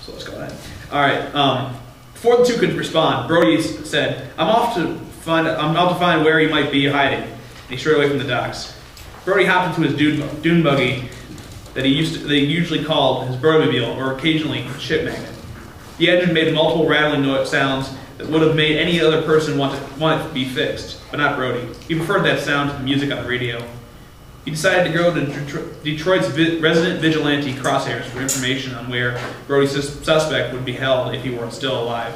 So let's go ahead. All right. Before the two could respond, Brody said, "I'm off to find where he might be hiding." And he strayed away from the docks. Brody hopped into his dune buggy that he usually called his Brody-mobile, or occasionally ship magnet. The engine made multiple rattling sounds that would have made any other person want it to be fixed, but not Brody. He preferred that sound to the music on the radio. He decided to go to Detroit's resident vigilante Crosshairs for information on where Brody's suspect would be held if he were still alive.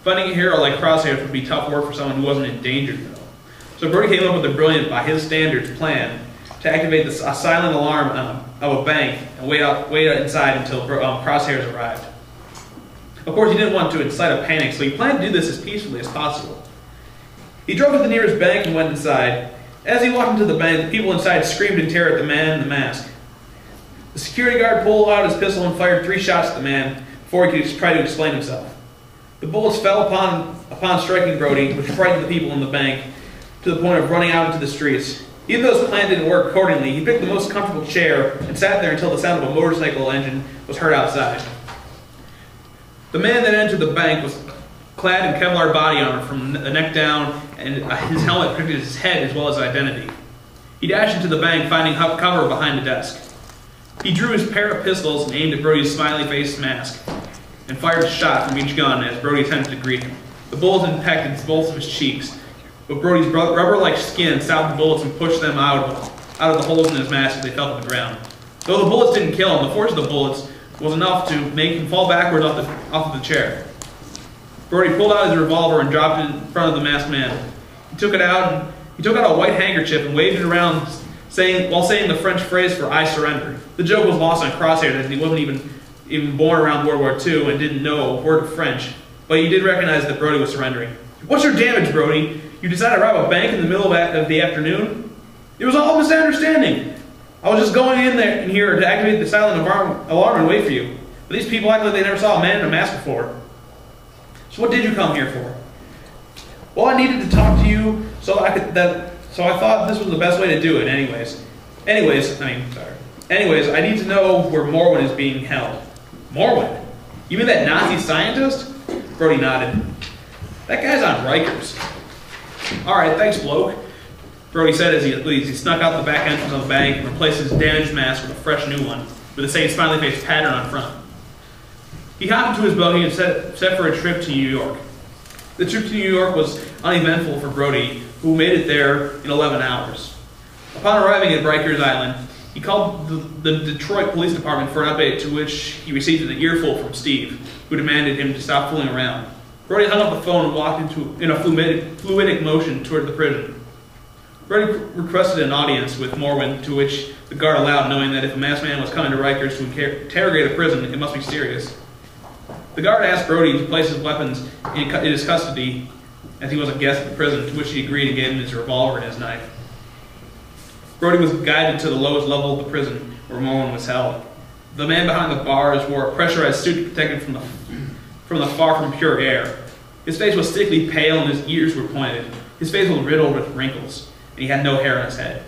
Finding a hero like Crosshairs would be tough work for someone who wasn't endangered, though. So Brody came up with a brilliant, by his standards, plan to activate a silent alarm of a bank and wait inside until Crosshairs arrived. Of course, he didn't want to incite a panic, so he planned to do this as peacefully as possible. He drove to the nearest bank and went inside. As he walked into the bank, the people inside screamed in terror at the man in the mask. The security guard pulled out his pistol and fired 3 shots at the man before he could try to explain himself. The bullets fell upon striking Brody, which frightened the people in the bank to the point of running out into the streets. Even though his plan didn't work accordingly, he picked the most comfortable chair and sat there until the sound of a motorcycle engine was heard outside. The man that entered the bank was clad in Kevlar body armor from the neck down, and his helmet protected his head as well as his identity. He dashed into the bank, finding cover behind the desk. He drew his pair of pistols and aimed at Brody's smiley-faced mask, and fired a shot from each gun as Brody attempted to greet him. The bullets impacted both of his cheeks, but Brody's rubber-like skin stopped the bullets and pushed them out of the holes in his mask as they fell to the ground. Though the bullets didn't kill him, the force of the bullets was enough to make him fall backwards off of the chair. Brody pulled out his revolver and dropped it in front of the masked man. He took out a white handkerchief and waved it around, while saying the French phrase for "I surrender." The joke was lost on Crosshairs, as he wasn't even born around World War II and didn't know a word of French, but he did recognize that Brody was surrendering. "What's your damage, Brody? You decided to rob a bank in the middle of the afternoon?" "It was all a misunderstanding. I was just going in here to activate the silent alarm and wait for you. But these people act like they never saw a man in a mask before. So what did you come here for?" "Well, I needed to talk to you, so I thought this was the best way to do it. Anyways, I need to know where Morwen is being held." "Morwen? You mean that Nazi scientist?" Brody nodded. "That guy's on Rikers." "All right, thanks, bloke," Brody said as he snuck out the back entrance of the bank and replaced his damaged mask with a fresh new one, with the same smiley face pattern on front. He hopped into his buggy and set for a trip to New York. The trip to New York was uneventful for Brody, who made it there in 11 hours. Upon arriving at Rikers Island, he called the Detroit Police Department for an update, to which he received an earful from Steve, who demanded him to stop fooling around. Brody hung up the phone and walked in a fluidic motion toward the prison. Brody requested an audience with Morwen, to which the guard allowed, knowing that if a masked man was coming to Rikers to interrogate a prison, it must be serious. The guard asked Brody to place his weapons in his custody, as he was a guest at the prison, to which he agreed and gave him his revolver and his knife. Brody was guided to the lowest level of the prison, where Morwen was held. The man behind the bars wore a pressurized suit to protect him from the far from pure air. His face was sickly pale and his ears were pointed. His face was riddled with wrinkles, and he had no hair on his head.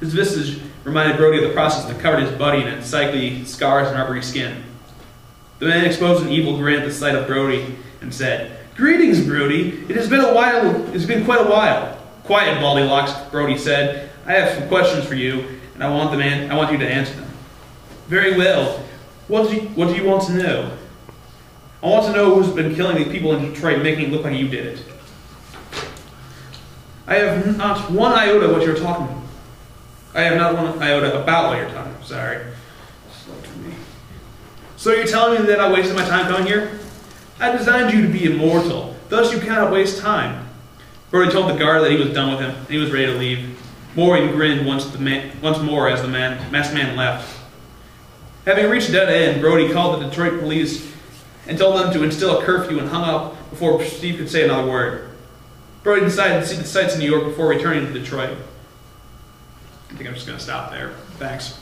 His visage reminded Brody of the process that covered his body in unsightly scars and rubbery skin. The man exposed an evil grin at the sight of Brody and said, "Greetings, Brody. It has been quite a while." "Quiet, Baldylocks," Brody said. "I have some questions for you, and I want you to answer them." "Very well. What do you want to know?" "I want to know who's been killing these people in Detroit, making it look like you did it." "I have not one iota what you're talking about." "I have not one iota about what you're talking about. Sorry. Slow to me. So you're telling me that I wasted my time coming here? I designed you to be immortal. Thus you cannot waste time." Brody told the guard that he was done with him, and he was ready to leave. Morwen grinned once more as the masked man left. Having reached a dead end, Brody called the Detroit police and told them to instill a curfew and hung up before Steve could say another word. Brody decided to see the sights in New York before returning to Detroit. I think I'm just going to stop there. Thanks.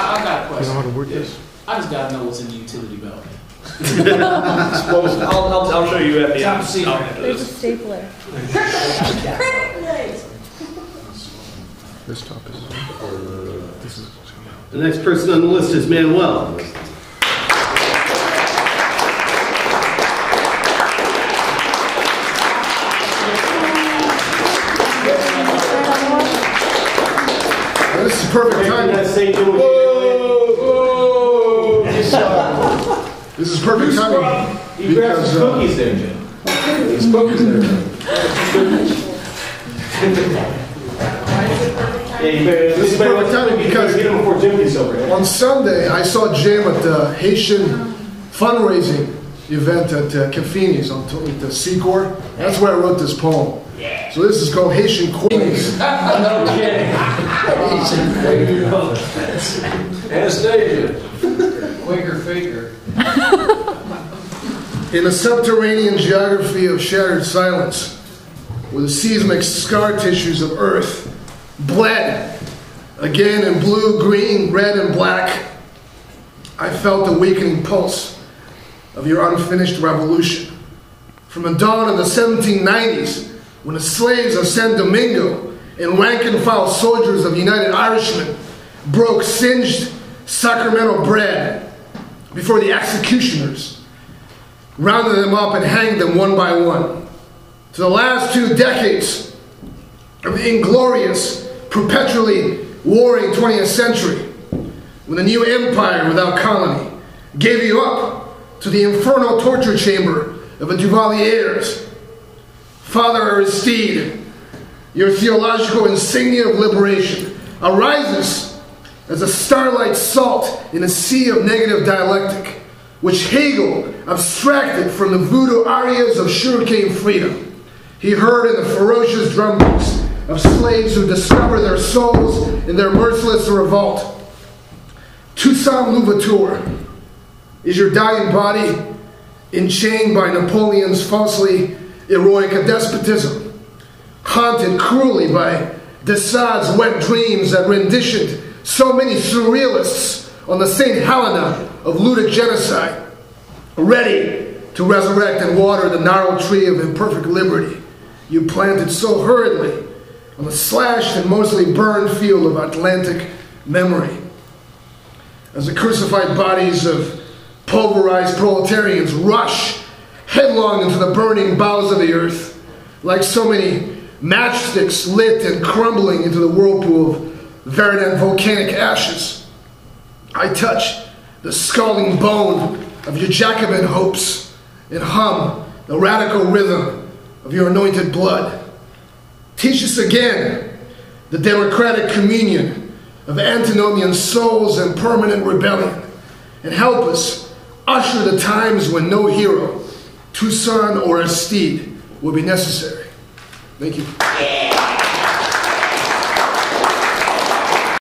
I've got a question. You know how to work this? I just got to know what's in the utility belt. I'll show you at the Top secret. There's a stapler. This top is. This is. The next person on the list is Manuel. This is perfect timing. This is perfect timing. You grabbed some cookies there, Jim. There's cookies there. This is perfect timing because on Sunday I saw Jim at the Haitian fundraising event at Cafini's on the Secor. That's where I wrote this poem. So this is called Haitian Queens. No kidding. Anastasia. Quaker Faker. In a subterranean geography of shattered silence, where the seismic scar tissues of Earth bled again in blue, green, red, and black, I felt the weakening pulse of your unfinished revolution. From the dawn of the 1790s, when the slaves of San Domingo and rank-and-file soldiers of United Irishmen broke singed Sacramento bread before the executioners rounded them up and hanged them one by one, to the last 2 decades of the inglorious, perpetually warring 20th century, when the new empire without colony gave you up to the infernal torture chamber of the Duvaliers. Father Aristide, your theological insignia of liberation arises as a starlight salt in a sea of negative dialectic, which Hegel abstracted from the voodoo arias of sugarcane freedom he heard in the ferocious drumbeats of slaves who discover their souls in their merciless revolt. Toussaint Louverture is your dying body enchained by Napoleon's falsely heroic despotism, haunted cruelly by Desade's wet dreams that renditioned so many surrealists on the St. Helena of ludic genocide, ready to resurrect and water the gnarled tree of imperfect liberty you planted so hurriedly on the slashed and mostly burned field of Atlantic memory. As the crucified bodies of pulverized proletarians rush headlong into the burning bowels of the earth, like so many matchsticks lit and crumbling into the whirlpool of verdant volcanic ashes, I touch the scalding bone of your Jacobin hopes and hum the radical rhythm of your anointed blood. Teach us again the democratic communion of antinomian souls and permanent rebellion, and help us usher the times when no hero, Toussaint or Aristide, will be necessary. Thank you.